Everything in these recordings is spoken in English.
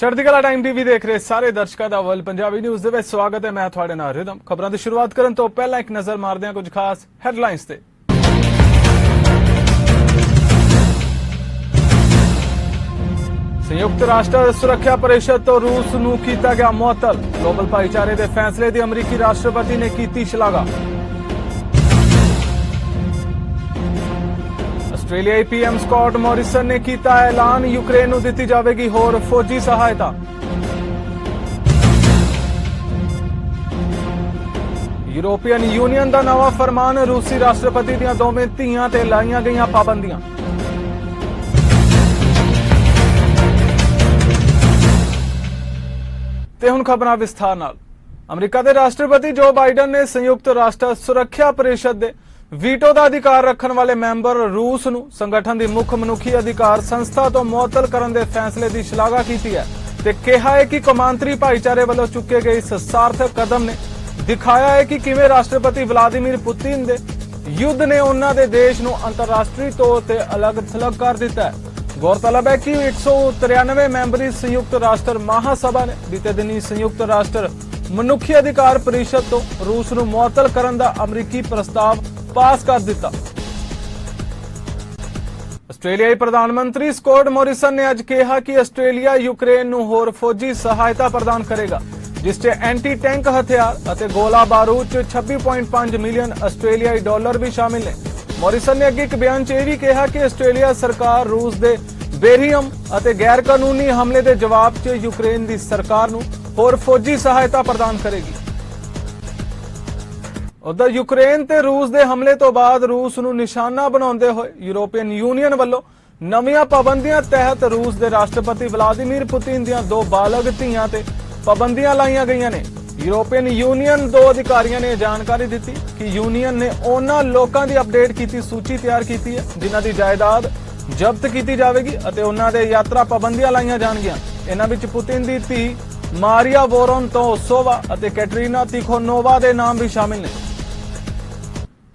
ਚੜ੍ਹਦੀ ਕਲਾ time TV ਦੇਖ ਰਹੇ ਸਾਰੇ ਦਰਸ਼ਕਾਂ ਦਾ ਵਰਲਡ ਪੰਜਾਬੀ ਨਿਊਜ਼ ਦੇ ਵਿੱਚ ਸਵਾਗਤ ਹੈ। ਮੈਂ ਤੁਹਾਡੇ ਨਾਲ ਰਿਦਮ। ਖਬਰਾਂ ਦੀ ਸ਼ੁਰੂਆਤ ਕਰਨ ਤੋਂ ਪਹਿਲਾਂ ਇੱਕ ਨਜ਼ਰ ਮਾਰਦੇ ਹਾਂ ਕੁਝ ਖਾਸ ਹੈਡਲਾਈਨਸ ਤੇ। ਸੰਯੁਕਤ ਰਾਸ਼ਟਰ ਸੁਰੱਖਿਆ ਪਰਿਸ਼ਦ ਤੋਂ ਰੂਸ ਨੂੰ ਕੀਤਾ ਗਿਆ ਮੁਅੱਤਲ। ਗਲੋਬਲ ਭਾਈਚਾਰੇ ਦੇ ਫੈਸਲੇ ਦੀ ਅਮਰੀਕੀ ਰਾਸ਼ਟਰਪਤੀ ਨੇ ਕੀਤੀ ਸ਼ਲਾਘਾ। ਆਸਟ੍ਰੇਲੀਆਈ ਪੀਐਮ ਸਕਾਟ ਮੋਰਿਸਨ ਨੇ ਕੀਤਾ ਐਲਾਨ, ਯੂਕਰੇਨ ਨੂੰ ਦਿੱਤੀ ਜਾਵੇਗੀ ਹੋਰ ਫੌਜੀ ਸਹਾਇਤਾ। ਯੂਰੋਪੀਅਨ ਯੂਨੀਅਨ ਦਾ ਨਵਾਂ ਫਰਮਾਨ, ਰੂਸੀ ਰਾਸ਼ਟਰਪਤੀ ਦੀਆਂ ਦੋਵੇਂ ਧੀਆਂ ਤੇ ਲਾਈਆਂ ਗਈਆਂ ਪਾਬੰਦੀਆਂ। ਤੇ ਹੁਣ ਖਬਰਾਂ ਵਿਸਥਾਰ ਨਾਲ। ਅਮਰੀਕਾ ਦੇ ਰਾਸ਼ਟਰਪਤੀ ਜੋ ਬਾਈਡਨ ਨੇ ਸੰਯੁਕਤ ਰਾਸ਼ਟਰ ਸੁਰੱਖਿਆ ਪਰਿਸ਼ਦ ਦੇ ਵੀਟੋ ਦਾ ਅਧਿਕਾਰ ਰੱਖਣ ਵਾਲੇ ਮੈਂਬਰ ਰੂਸ ਨੂੰ ਸੰਗਠਨ ਦੀ ਮੁੱਖ ਮਨੁੱਖੀ ਅਧਿਕਾਰ ਸੰਸਥਾ ਤੋਂ ਮੁਅੱਤਲ ਕਰਨ ਦੇ ਫੈਸਲੇ ਦੀ ਸ਼ਲਾਘਾ ਕੀਤੀ ਹੈ ਤੇ ਕਿਹਾ ਹੈ ਕਿ ਕੌਮਾਂਤਰੀ ਭਾਈਚਾਰੇ ਵੱਲੋਂ ਚੁੱਕੇ ਗਏ ਇਸ ਸਾਰਥਕ ਕਦਮ ਨੇ ਦਿਖਾਇਆ ਹੈ ਕਿ ਕਿਵੇਂ ਰਾਸ਼ਟਰਪਤੀ ਵਲਾਦੀਮੀਰ ਪੁਤਿਨ ਦੇ ਯੁੱਧ ਨੇ ਉਹਨਾਂ ਦੇ ਦੇਸ਼ ਨੂੰ ਅੰਤਰਰਾਸ਼ਟਰੀ ਤੌਰ ਤੇ ਅਲੱਗ-ਥਲੱਗ ਕਰ ਦਿੱਤਾ ਹੈ। ਗੌਰਤਲਬ ਹੈ ਕਿ 193 ਮੈਂਬਰੀ ਸੰਯੁਕਤ ਰਾਸ਼ਟਰ ਮਹਾਸਭਾ ਨੇ ਬੀਤੇ ਦਿਨੀ ਸੰਯੁਕਤ ਰਾਸ਼ਟਰ ਮਨੁੱਖੀ ਅਧਿਕਾਰ ਪਰਿਸ਼ਦ ਤੋਂ ਰੂਸ ਨੂੰ ਮੁਅੱਤਲ ਕਰਨ ਦਾ ਅਮਰੀਕੀ ਪ੍ਰਸਤਾਵ ਪਾਸ ਕਰ ਦਿੱਤਾ। ਆਸਟ੍ਰੇਲੀਆਈ ਪ੍ਰਧਾਨ ਮੰਤਰੀ ਸਕਾਟ ਮੋਰਿਸਨ ਨੇ ਅੱਜ ਕਿਹਾ ਕਿ ਆਸਟ੍ਰੇਲੀਆ ਯੂਕਰੇਨ ਨੂੰ ਹੋਰ ਫੌਜੀ ਸਹਾਇਤਾ ਪ੍ਰਦਾਨ ਕਰੇਗਾ, ਜਿਸ 'ਚ ਐਂਟੀ ਟੈਂਕ ਹਥਿਆਰ ਅਤੇ ਗੋਲਾ ਬਾਰੂਦ 'ਚ 26.5 ਮਿਲੀਅਨ ਆਸਟ੍ਰੇਲੀਆਈ ਡਾਲਰ ਵੀ ਸ਼ਾਮਿਲ ਨੇ। ਮੋਰਿਸਨ ਨੇ ਅੱਗੇ ਇੱਕ ਬਿਆਨ 'ਚ ਇਹ ਵੀ ਕਿਹਾ ਕਿ ਆਸਟ੍ਰੇਲੀਆ ਸਰਕਾਰ ਰੂਸ ਦੇ ਬੇਰਹਿਮ ਅਤੇ ਗੈਰ ਕਾਨੂੰਨੀ ਹਮਲੇ ਦੇ ਜਵਾਬ 'ਚ ਯੂਕਰੇਨ ਦੀ ਸਰਕਾਰ ਨੂੰ ਹੋਰ ਫੌਜੀ ਸਹਾਇਤਾ ਪ੍ਰਦਾਨ ਕਰੇਗੀ। ਉਧਰ ਯੂਕਰੇਨ ਤੇ ਰੂਸ ਦੇ ਹਮਲੇ ਤੋਂ ਬਾਅਦ ਰੂਸ ਨੂੰ ਨਿਸ਼ਾਨਾ ਬਣਾਉਂਦੇ ਹੋਏ ਯੂਰੋਪੀਅਨ ਯੂਨੀਅਨ ਵੱਲੋਂ ਨਵੀਆਂ ਪਾਬੰਦੀਆਂ ਤਹਿਤ ਰੂਸ ਦੇ ਰਾਸ਼ਟਰਪਤੀ ਵਲਾਦੀਮੀਰ ਪੁਤਿਨ ਦੀਆਂ ਦੋ ਬਾਲਗ ਧੀਆਂ ਤੇ ਪਾਬੰਦੀਆਂ ਲਾਈਆਂ ਗਈਆਂ ਨੇ। ਯੂਰੋਪੀਅਨ ਯੂਨੀਅਨ ਦੋ ਅਧਿਕਾਰੀਆਂ ਨੇ ਜਾਣਕਾਰੀ ਦਿੱਤੀ ਕਿ ਯੂਨੀਅਨ ਨੇ ਉਹਨਾਂ ਲੋਕਾਂ ਦੀ ਅਪਡੇਟ ਕੀਤੀ ਸੂਚੀ ਤਿਆਰ ਕੀਤੀ ਹੈ ਜਿਨ੍ਹਾਂ ਦੀ ਜਾਇਦਾਦ ਜ਼ਬਤ ਕੀਤੀ ਜਾਵੇਗੀ ਅਤੇ ਉਹਨਾਂ ਦੇ ਯਾਤਰਾ ਪਾਬੰਦੀਆਂ ਲਾਈਆਂ ਜਾਣਗੀਆਂ। ਇਹਨਾਂ ਵਿੱਚ ਪੁਤਿਨ ਦੀ ਧੀ ਮਾਰੀਆ ਵੋਰੋਨਤੋਸੋਵਾ ਅਤੇ ਕੈਟਰੀਨਾ ਤਿਖੋਨੋਵਾ ਦੇ ਨਾਮ ਵੀ ਸ਼ਾਮਿਲ ਨੇ।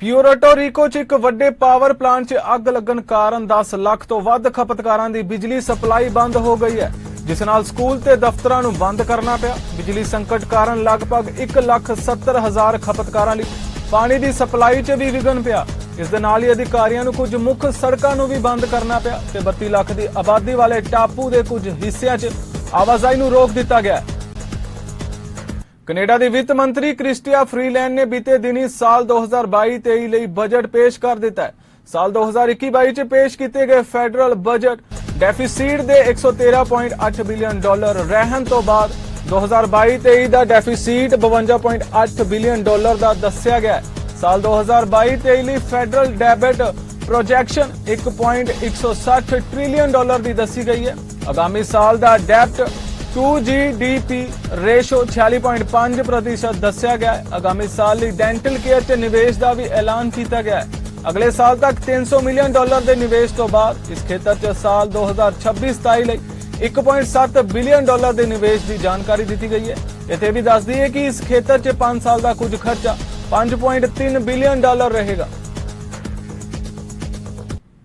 ਪਿਊਰਟੋ ਰੀਕੋ 'ਚ ਇੱਕ ਵੱਡੇ ਪਾਵਰ ਪਲਾਂਟ 'ਚ ਅੱਗ ਲੱਗਣ ਕਾਰਨ 10 ਲੱਖ ਤੋਂ ਵੱਧ ਖਪਤਕਾਰਾਂ ਦੀ ਬਿਜਲੀ ਸਪਲਾਈ ਬੰਦ ਹੋ ਗਈ ਹੈ, ਜਿਸ ਨਾਲ ਸਕੂਲ ਤੇ ਦਫ਼ਤਰਾਂ ਨੂੰ ਬੰਦ ਕਰਨਾ ਪਿਆ। ਬਿਜਲੀ ਸੰਕਟ ਕਾਰਨ ਲਗਭਗ 1,70,000 ਖਪਤਕਾਰਾਂ ਲਈ ਪਾਣੀ ਦੀ ਸਪਲਾਈ 'ਚ ਵੀ ਵਿਘਨ ਪਿਆ। ਇਸ ਦੇ ਨਾਲ ਹੀ ਅਧਿਕਾਰੀਆਂ ਨੂੰ ਕੁਝ ਮੁੱਖ ਸੜਕਾਂ ਨੂੰ ਵੀ ਬੰਦ ਕਰਨਾ ਪਿਆ ਤੇ 32 ਲੱਖ ਦੀ ਆਬਾਦੀ ਵਾਲੇ ਟਾਪੂ ਦੇ ਕੁਝ ਹਿੱਸਿਆਂ 'ਚ ਆਵਾਜਾਈ ਨੂੰ ਰੋਕ ਦਿੱਤਾ ਗਿਆ। ਕੈਨੇਡਾ ਦੀ ਵਿੱਤ ਮੰਤਰੀ ਕ੍ਰਿਸਟੀਆ ਫਰੀਲੈਂਡ ਨੇ ਬੀਤੇ ਦਿਨੀ ਸਾਲ 2022-23 ਲਈ ਬਜਟ ਪੇਸ਼ ਕਰ ਦਿੱਤਾ ਹੈ। ਸਾਲ 2021-22 'ਚ ਪੇਸ਼ ਕੀਤੇ ਗਏ ਫੈਡਰਲ ਬਜਟ ਡੈਫਿਸਿਟ ਦੇ 113.8 ਬਿਲੀਅਨ ਡਾਲਰ ਰਹਿਣ ਤੋਂ ਬਾਅਦ 2022-23 ਦਾ ਡੈਫਿਸਿਟ 52.8 ਬਿਲੀਅਨ ਡਾਲਰ ਦਾ ਦੱਸਿਆ ਗਿਆ ਹੈ। ਸਾਲ 2022-23 ਲਈ ਫੈਡਰਲ ਡੈਬਟ ਪ੍ਰੋਜੈਕਸ਼ਨ 1.160 ਟ੍ਰਿਲੀਅਨ ਡਾਲਰ ਦੀ ਦੱਸੀ ਗਈ ਹੈ। ਆਗਾਮੀ ਸਾਲ ਦਾ ਡੈਬਟ टू GDP रेशो 46.5% ਦੱਸਿਆ ਗਿਆ ਹੈ। ਆਗਾਮੀ ਸਾਲ ਲਈ ਡੈਂਟਲ ਕੇਅਰ 'ਚ ਨਿਵੇਸ਼ ਦਾ ਵੀ ਐਲਾਨ ਕੀਤਾ ਗਿਆ ਹੈ। ਅਗਲੇ ਸਾਲ ਤੱਕ 300 ਮਿਲੀਅਨ ਡਾਲਰ ਦੇ ਨਿਵੇਸ਼ ਤੋਂ ਬਾਅਦ ਇਸ ਖੇਤਰ 'ਚ ਸਾਲ 2026-27 ਲਈ 1.7 ਬਿਲੀਅਨ ਡਾਲਰ ਦੇ ਨਿਵੇਸ਼ ਦੀ ਜਾਣਕਾਰੀ ਦਿੱਤੀ ਗਈ ਹੈ। ਇੱਥੇ ਵੀ ਦੱਸ ਦਈਏ ਕਿ ਇਸ ਖੇਤਰ 'ਚ 5 ਸਾਲ ਦਾ ਕੁਝ ਖਰਚਾ 5.3 ਬਿਲੀਅਨ ਡਾਲਰ ਰਹੇਗਾ।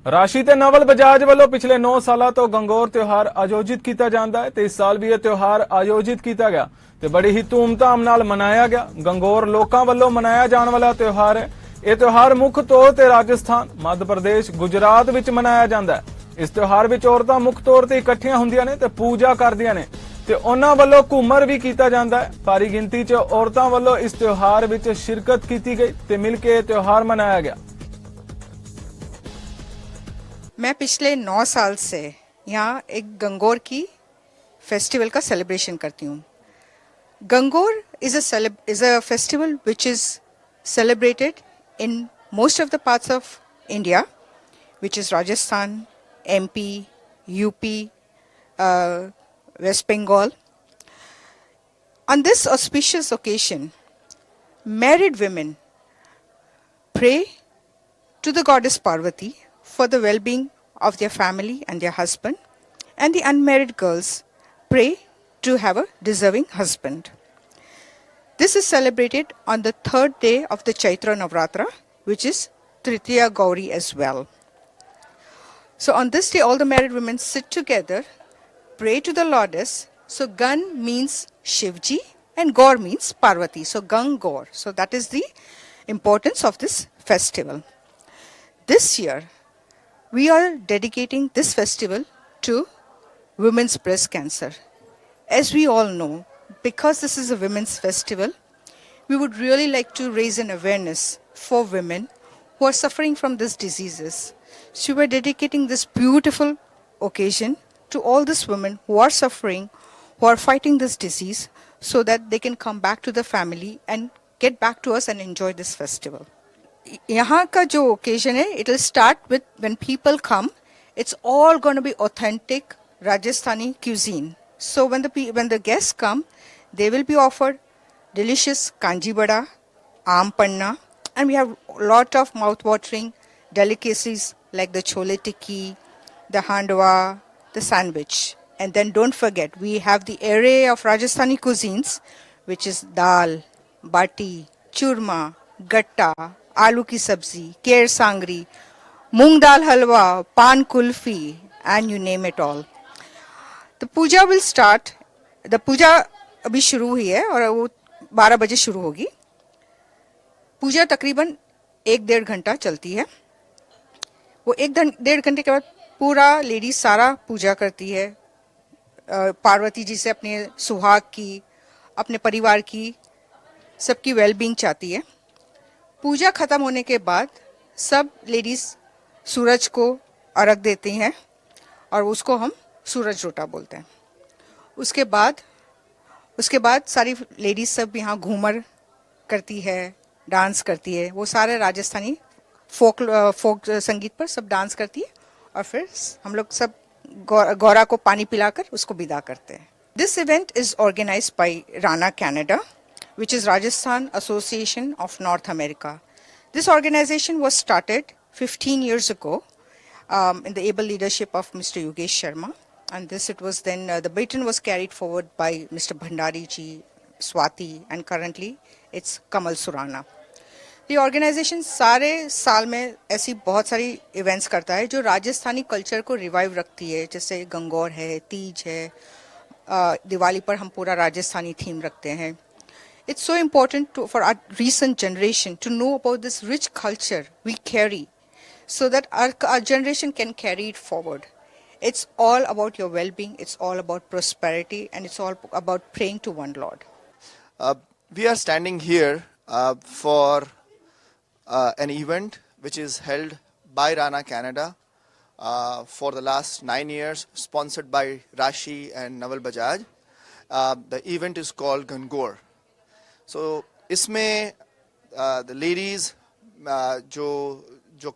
ਰਾਸ਼ੀ ਤੇ ਨਵਲ ਬਜਾਜ ਵੱਲੋਂ ਪਿਛਲੇ 9 ਸਾਲਾਂ ਤੋਂ ਗੰਗੋਰ ਤਿਉਹਾਰ ਆਯੋਜਿਤ ਕੀਤਾ ਜਾਂਦਾ ਹੈ ਤੇ ਇਸ ਸਾਲ ਵੀ ਇਹ ਤਿਉਹਾਰ ਆਯੋਜਿਤ ਕੀਤਾ ਗਿਆ ਤੇ ਬੜੀ ਹੀ ਧੂਮਧਾਮ ਨਾਲ ਮਨਾਇਆ ਗਿਆ। ਗੰਗੋਰ ਲੋਕਾਂ ਵੱਲੋਂ ਮਨਾਇਆ ਜਾਣ ਵਾਲਾ ਤਿਉਹਾਰ ਹੈ। ਇਹ ਤਿਉਹਾਰ ਮੁੱਖ ਤੌਰ ਤੇ ਰਾਜਸਥਾਨ, ਮੱਧ ਪ੍ਰਦੇਸ਼, ਗੁਜਰਾਤ ਵਿੱਚ ਮਨਾਇਆ ਜਾਂਦਾ ਹੈ। ਇਸ ਤਿਉਹਾਰ ਵਿੱਚ ਔਰਤਾਂ ਮੁੱਖ ਤੌਰ ਤੇ ਇਕੱਠੀਆਂ ਹੁੰਦੀਆਂ ਨੇ ਤੇ ਪੂਜਾ ਕਰਦੀਆਂ ਨੇ ਤੇ ਉਹਨਾਂ ਵੱਲੋਂ ਘੂਮਰ ਵੀ ਕੀਤਾ ਜਾਂਦਾ ਹੈ। ਭਾਰੀ ਗਿਣਤੀ 'ਚ ਔਰਤਾਂ ਵੱਲੋਂ ਇਸ ਤਿਉਹਾਰ ਵਿੱਚ ਸ਼ਿਰਕਤ ਕੀਤੀ ਗਈ ਤੇ ਮਿਲ ਕੇ ਇਹ ਤਿਉਹਾਰ ਮਨਾਇਆ ਗਿਆ। मैं पिछले 9 साल से यहाँ एक गंगोर की फेस्टिवल का सेलिब्रेशन करती हूँ। Gangaur is a festival which is celebrated in most of the parts of India, which is Rajasthan, MP, UP, West Bengal. On this auspicious occasion, married women pray to the goddess Parvati for the well-being of their family and their husband, and the unmarried girls pray to have a deserving husband. This is celebrated on the 3rd day of the Chaitra Navratra, which is Tritiya Gauri as well. So on this day, all the married women sit together, pray to the Lourdes So Gan means Shivji and Gaur means Parvati. So Gang Gaur. So that is the importance of this festival. This year, we are dedicating this festival to women's breast cancer. As we all know, because this is a women's festival, we would really like to raise an awareness for women who are suffering from these diseases. So we're dedicating this beautiful occasion to all these women who are suffering, who are fighting this disease, so that they can come back to the family and get back to us and enjoy this festival. यहाँ का जो occasion है, it will start with when people come. It's all going to be authentic Rajasthani cuisine. So when the guests come, they will be offered delicious kanji bada, aam panna, and we have a lot of mouth-watering delicacies like the chole tikki, the handwa, the sandwich. And then don't forget, we have the array of Rajasthani cuisines, which is dal, bati, churma, gatta, aloo ki sabzi, keer sangri, moong dal halwa, pan kulfi, and you name it all. The puja will start. The puja अभी शुरू हुई है और वो 12 बजे शुरू होगी. पूजा तकरीबन 1-1.5 घंटा चलती है. वो 1-1.5 घंटे के बाद पूरा लेडीज सारा पूजा करती है. पार्वती जी से अपने सुहाग की, अपने परिवार की, सबकी वेलबींग चाहती है. पूजा खत्म होने के बाद सब लेडीज सूरज को अर्घ देती हैं और उसको हम सूरज रोटा बोलते हैं. उसके बाद सारी लेडीज सब यहाँ घूमर करती है, डांस करती है. वो सारे राजस्थानी फोक संगीत पर सब डांस करती है और फिर हम लोग सब गौरा को पानी पिलाकर उसको विदा करते हैं. This event is organized by Rana Canada, which is Rajasthan Association of North America. This organization was started 15 years ago in the able leadership of Mr. Yogesh Sharma. And it was then, the baton was carried forward by Mr. Bhandari ji, Swati, and currently it's Kamal Surana. The organization सारे साल में ऐसी बहुत सारी events करता है जो Rajasthani culture को revive रखती है. जैसे गंगौर है, तीज है, दिवाली पर हम पूरा राजस्थानी theme रखते हैं. It's so important for our recent generation to know about this rich culture we carry so that our generation can carry it forward. It's all about your well-being, it's all about prosperity, and it's all about praying to one Lord. We are standing here for an event which is held by Rana Canada for the last 9 years, sponsored by Rashi and Naval Bajaj. The event is called Gangor. So, इसमें the ladies जो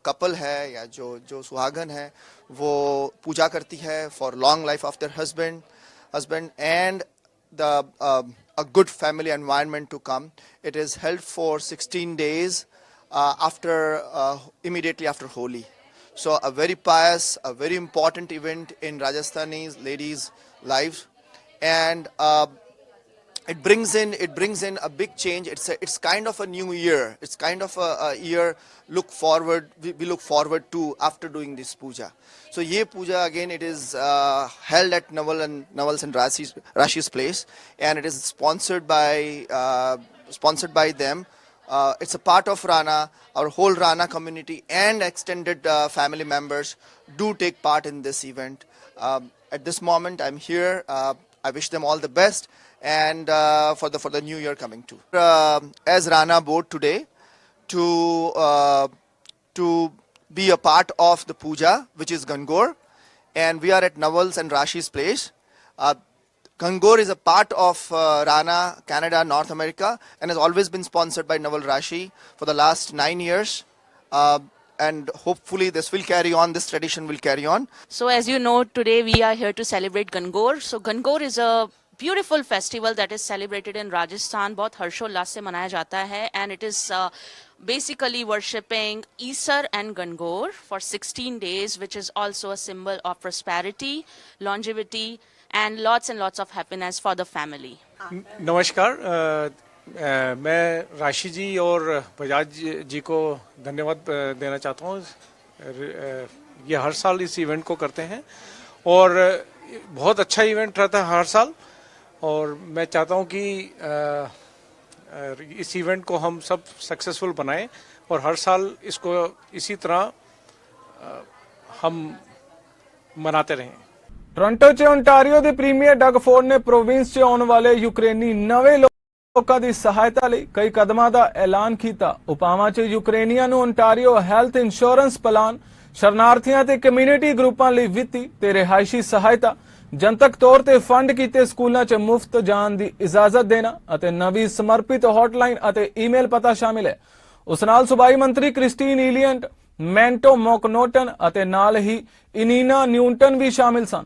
couple है या जो सुहागन है वो पूजा करती है for long life of their husband and the a good family environment to come. It is held for 16 days immediately after Holi. So a very pious, a very important event in Rajasthani's ladies' lives, and it brings in a big change. It's kind of a new year. It's kind of a year we look forward to after doing this puja. So ye puja again, it is held at Naval's and Rashi's place, and it is sponsored by them. It's a part of Rana. Our whole Rana community and extended family members do take part in this event. At this moment, I'm here. I wish them all the best, and for the new year coming too. As Rana board today to be a part of the puja, which is Gangor, and we are at Naval's and Rashi's place. Gangor is a part of Rana Canada, North America, and has always been sponsored by Naval Rashi for the last 9 years. And hopefully this tradition will carry on. So as you know, today we are here to celebrate Gangor. So Gangor is a beautiful festival that is celebrated in Rajasthan. बहुत हर्षोल्लास से मनाया जाता है, and it is basically worshipping Isar and Gangor for 16 days, which is also a symbol of prosperity, longevity, and lots of happiness for the family. नमस्कार, मैं राशि जी और बजाज जी को धन्यवाद देना चाहता हूँ. ये हर साल इस इवेंट को करते हैं और बहुत अच्छा इवेंट रहता है हर साल. और मैं चाहता हूं कि इस इवेंट को हम सब सक्सेसफुल बनाएं और हर साल इसको इसी तरह हम मनाते रहें। ਟੋਰਾਂਟੋ 'ਚ ਓਨਟਾਰੀਓ ਦੇ ਪ੍ਰੀਮੀਅਰ ਡਗ ਫੋਰਡ ਨੇ ਪ੍ਰੋਵਿੰਸ 'ਚ ਆਉਣ ਵਾਲੇ ਯੂਕਰੇਨੀ ਨਵੇਂ ਲੋਕਾਂ ਦੀ ਸਹਾਇਤਾ ਲਈ ਕਈ ਕਦਮਾਂ ਦਾ ਐਲਾਨ ਕੀਤਾ। ਉਪਾਵਾਂ 'ਚ ਯੂਕਰੇਨੀਆਂ ਨੂੰ ਓਨਟਾਰੀਓ ਹੈਲਥ ਇੰਸ਼ੋਰੈਂਸ ਪਲਾਨ, ਸ਼ਰਨਾਰਥੀਆਂ ਤੇ ਕਮਿਊਨਿਟੀ ਗਰੁੱਪਾਂ ਲਈ ਵਿੱਤੀ ਤੇ ਰਿਹਾਇਸ਼ੀ ਸਹਾਇਤਾ, ਜਨਤਕ ਤੌਰ ਤੇ ਫੰਡ ਕੀਤੇ ਸਕੂਲਾਂ 'ਚ ਮੁਫਤ ਜਾਣ ਦੀ ਇਜਾਜ਼ਤ ਦੇਣਾ ਅਤੇ ਨਵੀਂ ਸਮਰਪਿਤ ਹੌਟਲਾਈਨ ਅਤੇ ਈਮੇਲ ਪਤਾ ਸ਼ਾਮਿਲ ਹੈ। ਉਸ ਨਾਲ ਸੂਬਾਈ ਮੰਤਰੀ ਕ੍ਰਿਸਟੀਨ ਈਲੀਅੰਟ, ਮੈਂਟੋ ਮੋਕਨੋਟਨ ਅਤੇ ਨਾਲ ਹੀ ਇਨੀਨਾ ਨਿਊਟਨ ਵੀ ਸ਼ਾਮਿਲ ਸਨ।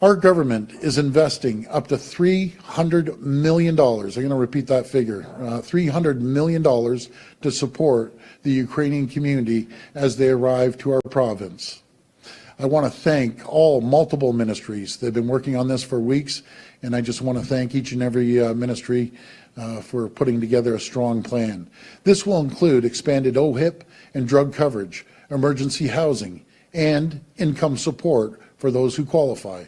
Our government is investing up to $300 million. I'm going to repeat that figure, $300 million to support the Ukrainian community as they arrive to our province. I want to thank all multiple ministries. They've been working on this for weeks, and I just want to thank each and every ministry for putting together a strong plan. This will include expanded OHIP and drug coverage, emergency housing, and income support for those who qualify.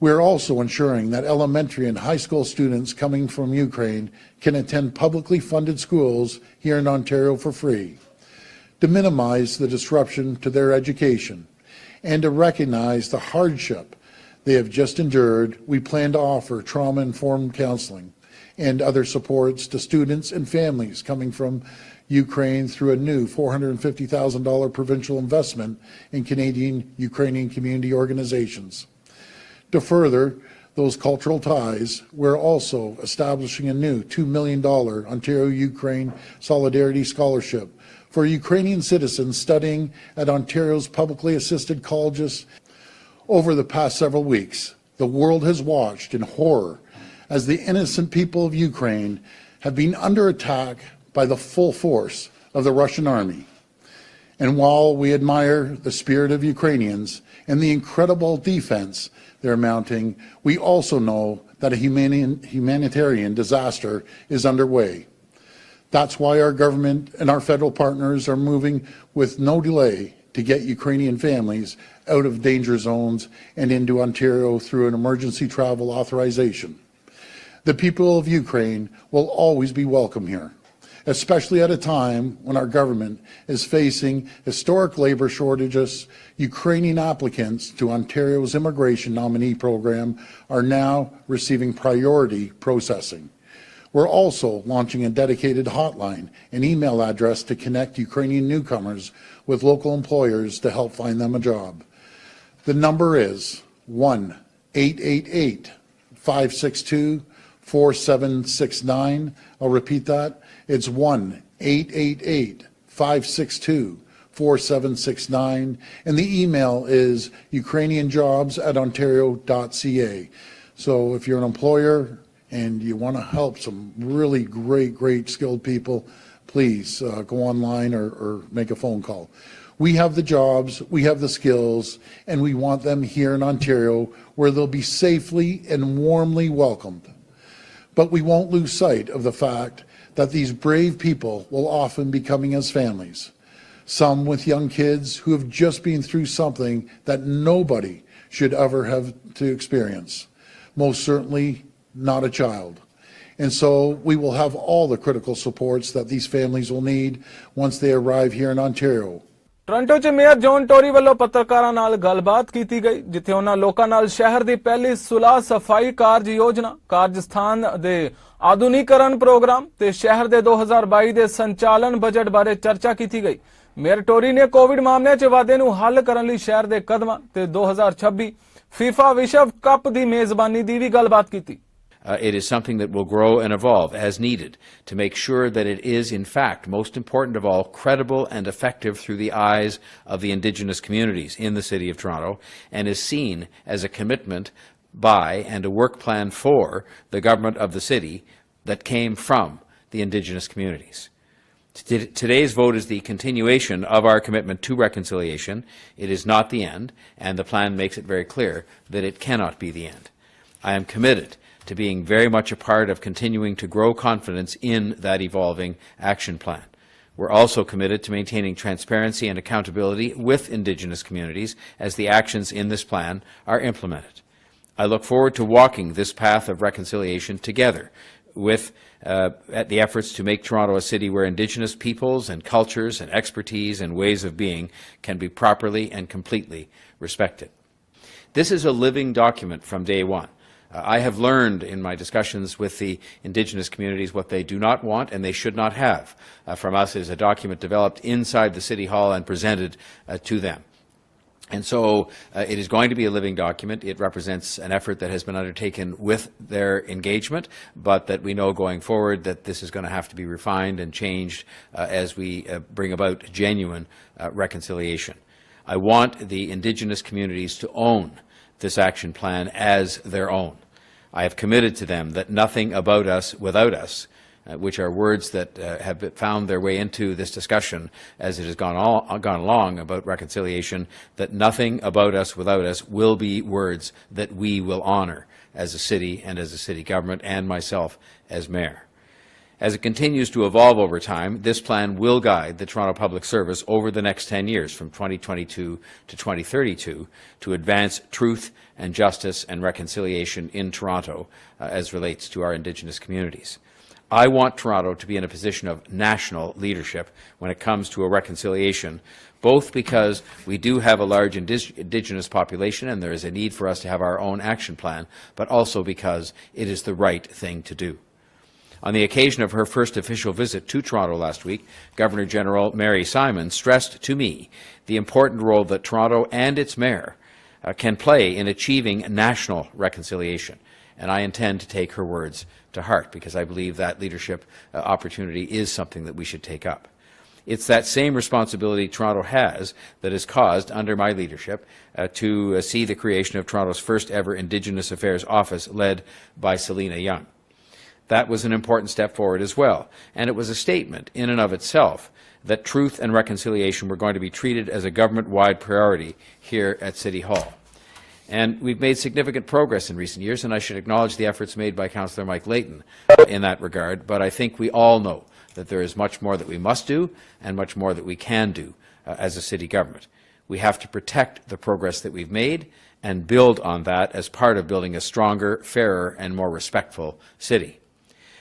We're also ensuring that elementary and high school students coming from Ukraine can attend publicly funded schools here in Ontario for free. To minimize the disruption to their education and to recognize the hardship they have just endured, we plan to offer trauma-informed counseling and other supports to students and families coming from Ukraine through a new $450,000 provincial investment in Canadian Ukrainian community organizations. To further those cultural ties, we're also establishing a new $2 million Ontario-Ukraine Solidarity Scholarship for Ukrainian citizens studying at Ontario's publicly assisted colleges. Over the past several weeks, the world has watched in horror as the innocent people of Ukraine have been under attack by the full force of the Russian army. And while we admire the spirit of Ukrainians and the incredible defense they're mounting, we also know that a humanitarian disaster is underway. That's why our government and our federal partners are moving with no delay to get Ukrainian families out of danger zones and into Ontario through an emergency travel authorization. The people of Ukraine will always be welcome here, especially at a time when our government is facing historic labor shortages. Ukrainian applicants to Ontario's immigration nominee program are now receiving priority processing. We're also launching a dedicated hotline and email address to connect Ukrainian newcomers with local employers to help find them a job. The number is 1-888-562-4769. I'll repeat that. It's 1-888-562-4769. And the email is ukrainianjobs@ontario.ca. So if you're an employer and you want to help some really great skilled people, please go online or make a phone call. We have the jobs, we have the skills, and we want them here in Ontario where they'll be safely and warmly welcomed. But we won't lose sight of the fact that these brave people will often be coming as families. Some with young kids who have just been through something that nobody should ever have to experience. Most certainly not a child. And so we will have all the critical supports that these families will need once they arrive here in Ontario. Toronto 'ਚ mayor John Tory ਵੱਲੋਂ ਪੱਤਰਕਾਰਾਂ ਨਾਲ ਗੱਲਬਾਤ ਕੀਤੀ ਗਈ, ਜਿੱਥੇ ਉਹਨਾਂ ਲੋਕਾਂ ਨਾਲ ਸ਼ਹਿਰ ਦੀ ਪਹਿਲੀ ਸੁਲਾਹ ਸਫਾਈ ਕਾਰਜ ਯੋਜਨਾ, ਕਾਰਜ ਸਥਾਨ ਦੇ ਆਧੁਨਿਕਰਨ ਪ੍ਰੋਗਰਾਮ ਤੇ ਸ਼ਹਿਰ ਦੇ 2022 ਦੇ ਸੰਚਾਲਨ ਬਜਟ ਬਾਰੇ ਚਰਚਾ ਕੀਤੀ ਗਈ। ਮੇਅਰ ਟੋਰੀ ਨੇ ਕੋਵਿਡ ਮਾਮਲਿਆਂ 'ਚ ਵਾਧੇ ਨੂੰ ਹੱਲ ਕਰਨ ਲਈ ਸ਼ਹਿਰ ਦੇ ਕਦਮਾਂ ਤੇ 2026 ਫੀਫਾ ਵਿਸ਼ਵ ਕੱਪ ਦੀ ਮੇਜ਼ਬਾਨੀ ਦੀ ਵੀ ਗੱਲਬਾਤ ਕੀਤੀ। It is something that will grow and evolve as needed to make sure that it is, in fact, most important of all, credible and effective through the eyes of the Indigenous communities in the City of Toronto, and is seen as a commitment by and a work plan for the government of the city that came from the Indigenous communities. Today's vote is the continuation of our commitment to reconciliation. It is not the end, and the plan makes it very clear that it cannot be the end. I am committed to being very much a part of continuing to grow confidence in that evolving action plan. We're also committed to maintaining transparency and accountability with Indigenous communities as the actions in this plan are implemented. I look forward to walking this path of reconciliation together with at the efforts to make Toronto a city where Indigenous peoples and cultures and expertise and ways of being can be properly and completely respected. This is a living document from day one. I have learned in my discussions with the Indigenous communities what they do not want and they should not have from us. Is a document developed inside the City Hall and presented to them. And so it is going to be a living document. It represents an effort that has been undertaken with their engagement, but that we know going forward that this is going to have to be refined and changed as we bring about genuine reconciliation. I want the Indigenous communities to own this action plan as their own. I have committed to them that nothing about us without us, which are words that have found their way into this discussion as it has gone along about reconciliation, that nothing about us without us will be words that we will honor as a city and as a city government and myself as mayor. As it continues to evolve over time, this plan will guide the Toronto Public Service over the next 10 years, from 2022 to 2032, to advance truth and justice and reconciliation in Toronto as relates to our Indigenous communities. I want Toronto to be in a position of national leadership when it comes to a reconciliation, both because we do have a large Indigenous population and there is a need for us to have our own action plan, but also because it is the right thing to do. On the occasion of her first official visit to Toronto last week, Governor-General Mary Simon stressed to me the important role that Toronto and its mayor can play in achieving national reconciliation. And I intend to take her words to heart because I believe that leadership opportunity is something that we should take up. It's that same responsibility Toronto has that has caused, under my leadership, to see the creation of Toronto's first ever Indigenous Affairs Office led by Selina Young. That was an important step forward as well, and it was a statement in and of itself that truth and reconciliation were going to be treated as a government-wide priority here at City Hall. And we've made significant progress in recent years, and I should acknowledge the efforts made by Councillor Mike Layton in that regard, but I think we all know that there is much more that we must do and much more that we can do as a city government. We have to protect the progress that we've made and build on that as part of building a stronger, fairer, and more respectful city.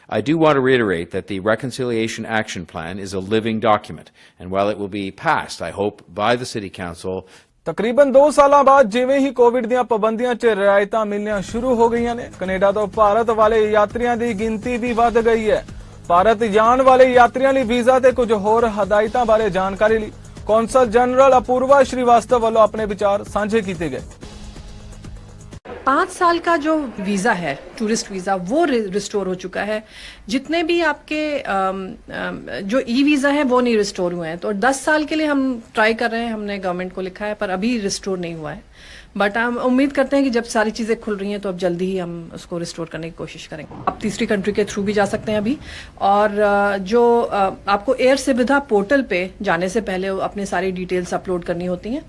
I do want to reiterate that the Reconciliation Action Plan is a living document, and while it will be passed, I hope, by the City Council, ਤਕਰੀਬਨ 2 ਸਾਲਾਂ ਬਾਅਦ ਜਿਵੇਂ ਹੀ Covid ਦੀਆਂ ਪਾਬੰਦੀਆਂ 'ਚ ਰਿਆਇਤਾਂ ਮਿਲਣੀਆਂ ਸ਼ੁਰੂ ਹੋ ਗਈਆਂ ਨੇ, ਕੈਨੇਡਾ ਤੋਂ ਭਾਰਤ ਵਾਲੇ ਯਾਤਰੀਆਂ ਦੀ ਗਿਣਤੀ ਵੀ ਵੱਧ ਗਈ ਹੈ। ਭਾਰਤ ਜਾਣ ਵਾਲੇ ਯਾਤਰੀਆਂ ਲਈ ਵੀਜ਼ਾ ਤੇ ਕੁਝ ਹੋਰ ਹਦਾਇਤਾਂ ਬਾਰੇ ਜਾਣਕਾਰੀ ਲਈ ਕੌਂਸਲ ਜਨਰਲ ਅਪੂਰਵਾ श्रीवास्तव ਵੱਲੋਂ ਆਪਣੇ ਵਿਚਾਰ ਸਾਂਝੇ ਕੀਤੇ ਗਏ। 5 साल का जो वीज़ा है, टूरिस्ट वीज़ा, वो रिस्टोर हो चुका है। जितने भी आपके जो ई वीज़ा है वो नहीं रिस्टोर हुए हैं। तो 10 साल के लिए हम ट्राई कर रहे हैं, हमने गवर्नमेंट को लिखा है, पर अभी रिस्टोर नहीं हुआ है। बट हम उम्मीद करते हैं कि जब सारी चीज़ें खुल रही हैं तो अब जल्दी ही हम उसको रिस्टोर करने की कोशिश करेंगे। आप तीसरी कंट्री के थ्रू भी जा सकते हैं अभी, और जो आपको एयर सुविधा पोर्टल पे जाने से पहले अपने सारी डिटेल्स अपलोड करनी होती हैं।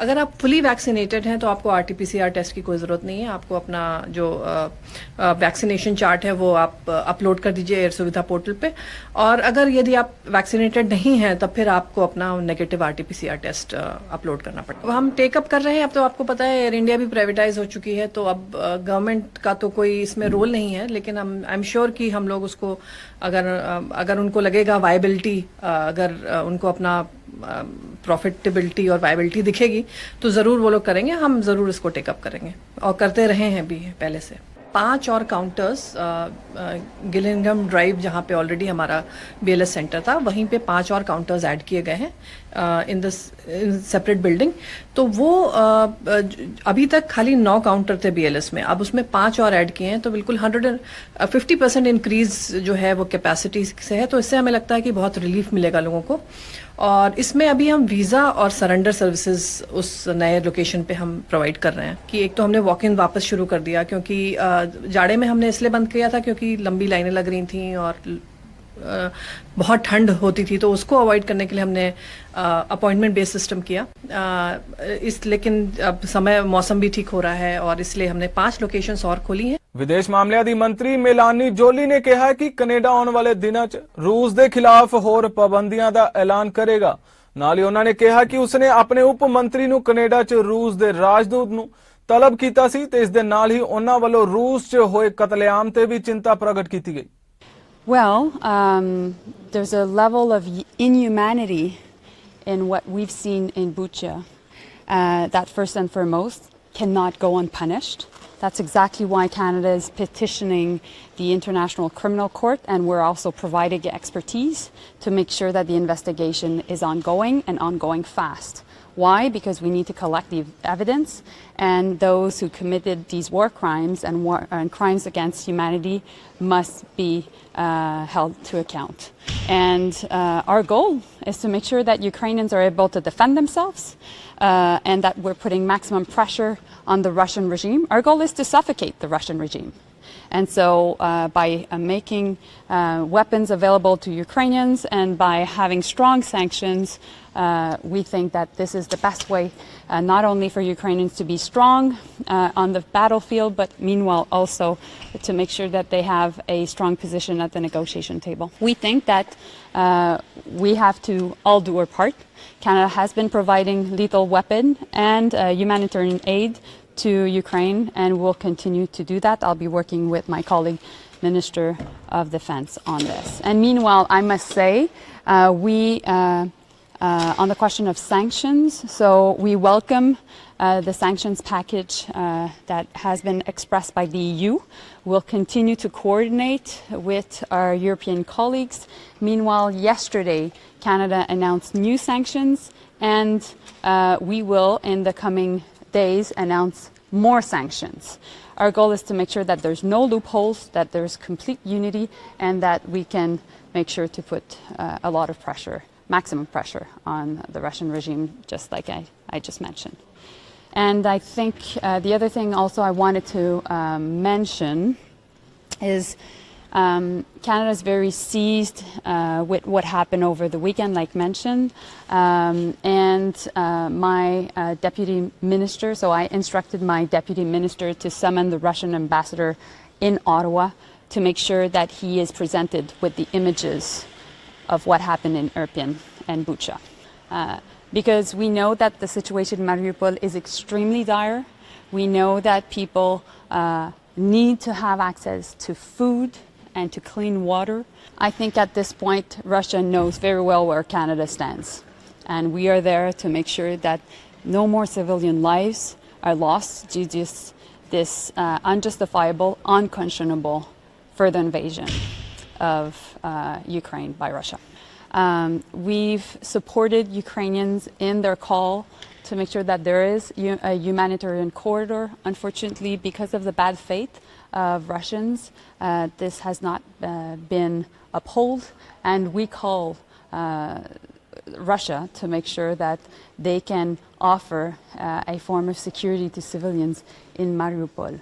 अगर आप फुली वैक्सीनेटेड हैं तो आपको RT-PCR टेस्ट की कोई ज़रूरत नहीं है। आपको अपना जो वैक्सीनेशन चार्ट है वो आप अपलोड कर दीजिए एयर सुविधा पोर्टल पे, और अगर यदि आप वैक्सीनेटेड नहीं हैं तब फिर आपको अपना नेगेटिव RT-PCR टेस्ट अपलोड करना पड़ेगा। हम टेकअप कर रहे हैं। अब तो आपको पता है एयर इंडिया भी प्राइवेटाइज हो चुकी है, तो अब गवर्नमेंट का तो कोई इसमें रोल नहीं है, लेकिन आई एम श्योर कि हम लोग उसको अगर उनको लगेगा वायबिलिटी, अगर उनको अपना प्रॉफिटेबिलिटी और वायबिलिटी दिखेगी तो ज़रूर वो लोग करेंगे। हम ज़रूर इसको टेकअप करेंगे और करते रहे हैं भी पहले से। 5 और काउंटर्स गिलिंघम ड्राइव, जहाँ पे ऑलरेडी हमारा BLS सेंटर था, वहीं पे 5 और काउंटर्स ऐड किए गए हैं इन सेपरेट बिल्डिंग। तो वो अभी तक खाली 9 काउंटर थे BLS में, अब उसमें 5 और ऐड किए हैं, तो बिल्कुल 150% इंक्रीज जो है वो कैपेसिटी से है। तो इससे हमें लगता है कि बहुत रिलीफ मिलेगा लोगों को। और इसमें अभी हम वीज़ा और सरेंडर सर्विसेज उस नए लोकेशन पे हम प्रोवाइड कर रहे हैं। कि एक तो हमने वॉक इन वापस शुरू कर दिया, क्योंकि जाड़े में हमने इसलिए बंद किया था क्योंकि लंबी लाइनें लग रही थी और बहुत ठंड होती थी, तो उसको अवॉइड करने के लिए हमने अपॉइंटमेंट बेस्ड सिस्टम किया। लेकिन अब मौसम भी ठीक हो रहा है और इसलिए हमने 5 लोकेशंस और खोली हैं। ਵਿਦੇਸ਼ ਮਾਮਲਿਆਂ ਦੀ ਮੰਤਰੀ ਮੇਲਾਨੀ ਜੋਲੀ ਨੇ ਕਿਹਾ ਕਿ ਕੈਨੇਡਾ ਆਉਣ ਵਾਲੇ ਦਿਨਾਂ 'ਚ ਰੂਸ ਦੇ ਖਿਲਾਫ ਹੋਰ ਪਾਬੰਦੀਆਂ ਦਾ ਐਲਾਨ ਕਰੇਗਾ। ਨਾਲ ਹੀ ਉਹਨਾਂ ਨੇ ਕਿਹਾ ਕਿ ਉਸਨੇ ਆਪਣੇ ਉਪ ਮੰਤਰੀ ਨੂੰ ਕੈਨੇਡਾ 'ਚ ਰੂਸ ਦੇ ਰਾਜਦੂਤ ਨੂੰ ਤਲਬ ਕੀਤਾ ਸੀ ਤੇ ਇਸ ਦੇ ਨਾਲ ਹੀ ਉਹਨਾਂ ਵੱਲੋਂ ਰੂਸ 'ਚ ਹੋਏ ਕਤਲੇਆਮ ਤੇ ਵੀ ਚਿੰਤਾ ਪ੍ਰਗਟ ਕੀਤੀ ਗਈ। Well, there's a level of inhumanity in what we've seen in Bucha that first and foremost cannot go unpunished. That's exactly why Canada is petitioning the International Criminal Court, and we're also providing expertise to make sure that the investigation is ongoing and ongoing fast. Why? Because we need to collect the evidence, and those who committed these war crimes and crimes against humanity must be held to account. And our goal is to make sure that Ukrainians are able to defend themselves and that we're putting maximum pressure on the Russian regime. Our goal is to suffocate the Russian regime. And so by making weapons available to Ukrainians and by having strong sanctions, we think that this is the best way not only for Ukrainians to be strong on the battlefield, but meanwhile also to make sure that they have a strong position at the negotiation table. We think that we have to all do our part. Canada has been providing lethal weapon and humanitarian aid to Ukraine, and will continue to do that. I'll be working with my colleague, Minister of Defense, on this. And meanwhile, I must say, on the question of sanctions, so we welcome the sanctions package that has been expressed by the EU. We'll continue to coordinate with our European colleagues. Meanwhile, yesterday, Canada announced new sanctions, and we will, in the coming days, announce more sanctions. Our goal is to make sure that there's no loopholes, that there's complete unity, and that we can make sure to put a lot of pressure, maximum pressure on the Russian regime, just like I just mentioned. And I think the other thing also I wanted to mention is Canada is very seized with what happened over the weekend, like mentioned, and my deputy minister, so I instructed my deputy minister to summon the Russian ambassador in Ottawa to make sure that he is presented with the images of what happened in Irpin and Bucha. Because we know that the situation in Mariupol is extremely dire. We know that people need to have access to food and to clean water. I think at this point, Russia knows very well where Canada stands. And we are there to make sure that no more civilian lives are lost due to this unjustifiable, unconscionable further invasion of Ukraine by Russia. We've supported Ukrainians in their call to make sure that there is a humanitarian corridor. Unfortunately, because of the bad faith of Russians, this has not been upheld, and we call Russia to make sure that they can offer a form of security to civilians in Mariupol.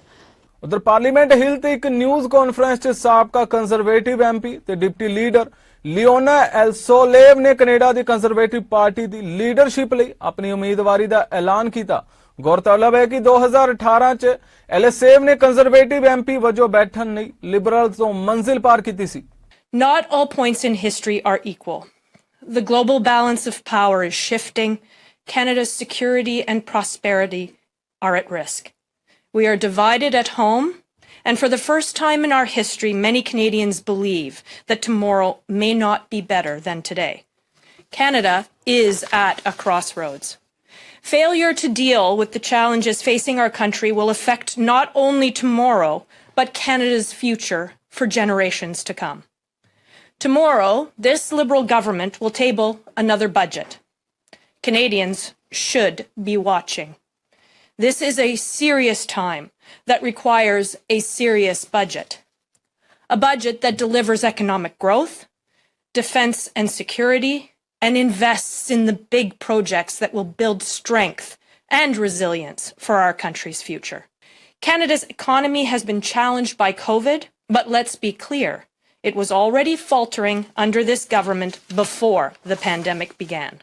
उधर parliament हिल ते एक news conference च साबका conservative MP ते deputy leader Leone एल्सोलेव ने Canada दी conservative party दी leadership लई अपनी उम्मीदवारी दा ऐलान कीता। गौरतलब है कि 2018 च एल्सोलेव ने कंजरवेटिव एमपी वजों बैठन नहीं लिबरल तो मंजिल पार कीती सी। Not all points in history are equal. The global balance of power is shifting. Canada's security and prosperity are at risk. We are divided at home, and for the first time in our history, many Canadians believe that tomorrow may not be better than today. Canada is at a crossroads. Failure to deal with the challenges facing our country will affect not only tomorrow, but Canada's future for generations to come. Tomorrow, this Liberal government will table another budget. Canadians should be watching. This is a serious time that requires a serious budget. A budget that delivers economic growth, defense and security, and invests in the big projects that will build strength and resilience for our country's future. Canada's economy has been challenged by COVID, but let's be clear, it was already faltering under this government before the pandemic began.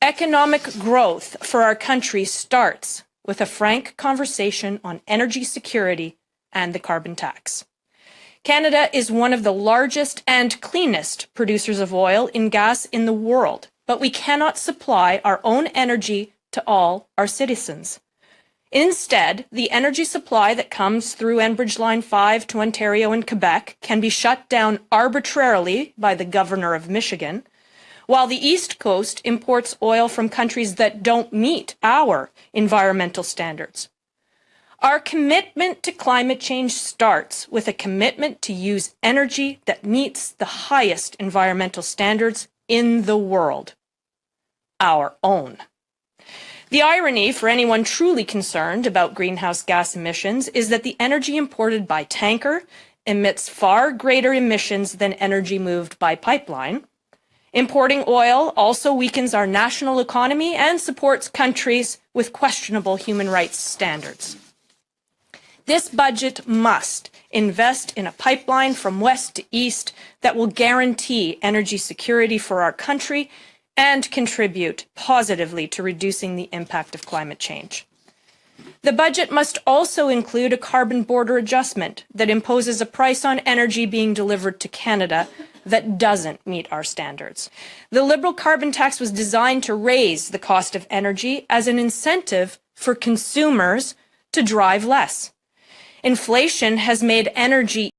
Economic growth for our country starts with a frank conversation on energy security and the carbon tax. Canada is one of the largest and cleanest producers of oil and gas in the world, but we cannot supply our own energy to all our citizens. Instead, the energy supply that comes through Enbridge Line 5 to Ontario and Quebec can be shut down arbitrarily by the governor of Michigan, while the East Coast imports oil from countries that don't meet our environmental standards. Our commitment to climate change starts with a commitment to use energy that meets the highest environmental standards in the world, our own. The irony for anyone truly concerned about greenhouse gas emissions is that the energy imported by tanker emits far greater emissions than energy moved by pipeline. Importing oil also weakens our national economy and supports countries with questionable human rights standards. This budget must invest in a pipeline from west to east that will guarantee energy security for our country and contribute positively to reducing the impact of climate change. The budget must also include a carbon border adjustment that imposes a price on energy being delivered to Canada that doesn't meet our standards. The Liberal carbon tax was designed to raise the cost of energy as an incentive for consumers to drive less. Inflation has made energy